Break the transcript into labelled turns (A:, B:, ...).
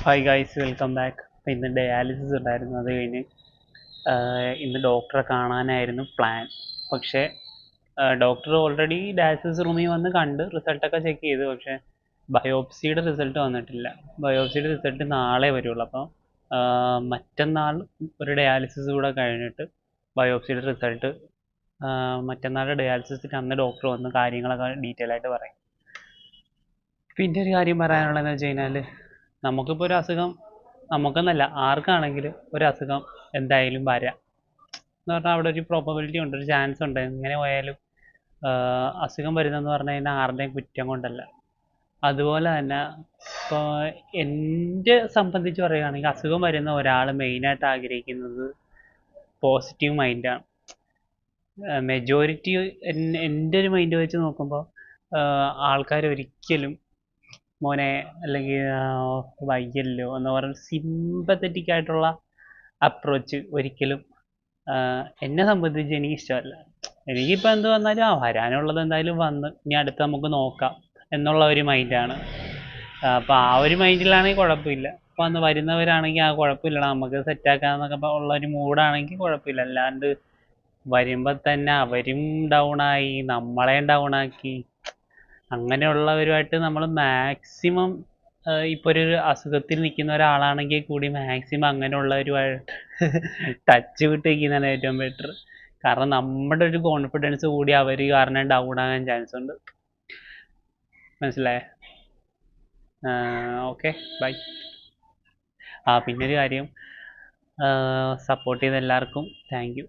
A: Hi guys, welcome back. അപ്പോൾ ഇന്ന് dialysis ഉണ്ടായിരുന്നു. അത് കഴിഞ്ഞ് ഇന്ന് ഡോക്ടറെ കാണാനായിരുന്നു പ്ലാൻ. പക്ഷേ ഡോക്ടർ ഓൾറെഡി ഡയാലിസിസ് റൂമിൽ വന്ന് കണ്ട് റിസൾട്ടൊക്കെ ചെക്ക് ചെയ്തു. പക്ഷേ ബയോപ്സിയുടെ റിസൾട്ട് വന്നിട്ടില്ല. ബയോപ്സിയുടെ റിസൾട്ട് നാളെ വരുള്ളൂ. അപ്പോൾ മറ്റന്നാൾ ഒരു ഡയാലിസിസ് കൂടെ കഴിഞ്ഞിട്ട് ബയോപ്സിയുടെ റിസൾട്ട് മറ്റന്നാൾ ഡയാലിസിസിന് അന്ന് ഡോക്ടർ വന്ന് കാര്യങ്ങളൊക്കെ ഡീറ്റെയിൽ ആയിട്ട് പറയും. പിന്നെ ഒരു കാര്യം പറയാനുള്ളതെന്ന് വെച്ച് കഴിഞ്ഞാൽ, നമുക്കിപ്പോൾ ഒരു അസുഖം, നമുക്കെന്നല്ല ആർക്കാണെങ്കിലും ഒരു അസുഖം എന്തായാലും വരാം എന്ന് പറഞ്ഞാൽ അവിടെ ഒരു പ്രോബബിലിറ്റി ഉണ്ട്, ഒരു ചാൻസ് ഉണ്ട്. എങ്ങനെ പോയാലും അസുഖം വരുന്നതെന്ന് പറഞ്ഞു കഴിഞ്ഞാൽ ആരുടെയും കുറ്റം കൊണ്ടല്ല. അതുപോലെ തന്നെ ഇപ്പോൾ എൻ്റെ സംബന്ധിച്ച് പറയുകയാണെങ്കിൽ അസുഖം വരുന്ന ഒരാൾ മെയിനായിട്ട് ആഗ്രഹിക്കുന്നത് പോസിറ്റീവ് മൈൻഡാണ്. മെജോറിറ്റി എൻ്റെ ഒരു മൈൻഡ് വെച്ച് നോക്കുമ്പോൾ ആൾക്കാർ ഒരിക്കലും മോനെ അല്ലെങ്കിൽ വയ്യല്ലോ എന്ന് പറഞ്ഞ് സിമ്പത്തറ്റിക് ആയിട്ടുള്ള അപ്രോച്ച് ഒരിക്കലും എന്നെ സംബന്ധിച്ച് എനിക്ക് ഇഷ്ടമല്ല. എനിക്കിപ്പോൾ എന്ത് വന്നാലും വരാനുള്ളത് എന്തായാലും വന്ന് ഇനി അടുത്ത് നമുക്ക് നോക്കാം എന്നുള്ള ഒരു മൈൻഡാണ്. അപ്പോൾ ആ ഒരു മൈൻഡിലാണെങ്കിൽ കുഴപ്പമില്ല. അപ്പോൾ അന്ന് വരുന്നവരാണെങ്കിൽ കുഴപ്പമില്ലടാ നമുക്ക് സെറ്റാക്കാമെന്നൊക്കെ ഉള്ള ഒരു മൂഡാണെങ്കിൽ കുഴപ്പമില്ല. അല്ലാണ്ട് വരുമ്പോൾ തന്നെ അവരും ഡൗണായി നമ്മളെയും ഡൗണാക്കി അങ്ങനെയുള്ളവരുമായിട്ട് നമ്മൾ മാക്സിമം ഇപ്പോൾ ഒരു അസുഖത്തിൽ നിൽക്കുന്ന ഒരാളാണെങ്കിൽ കൂടി മാക്സിമം അങ്ങനെയുള്ളവരുമായിട്ട് ടച്ച് വിട്ട് നിൽക്കുന്നതാണ് ഏറ്റവും ബെറ്റർ. കാരണം നമ്മുടെ ഒരു കോൺഫിഡൻസ് കൂടി അവർ കാരണം ഡൗൺ ആകാൻ ചാൻസ് ഉണ്ട്. മനസ്സിലായേ? Okay, bye. പിന്നൊരു കാര്യം, സപ്പോർട്ട് ചെയ്ത എല്ലാവർക്കും താങ്ക് യു.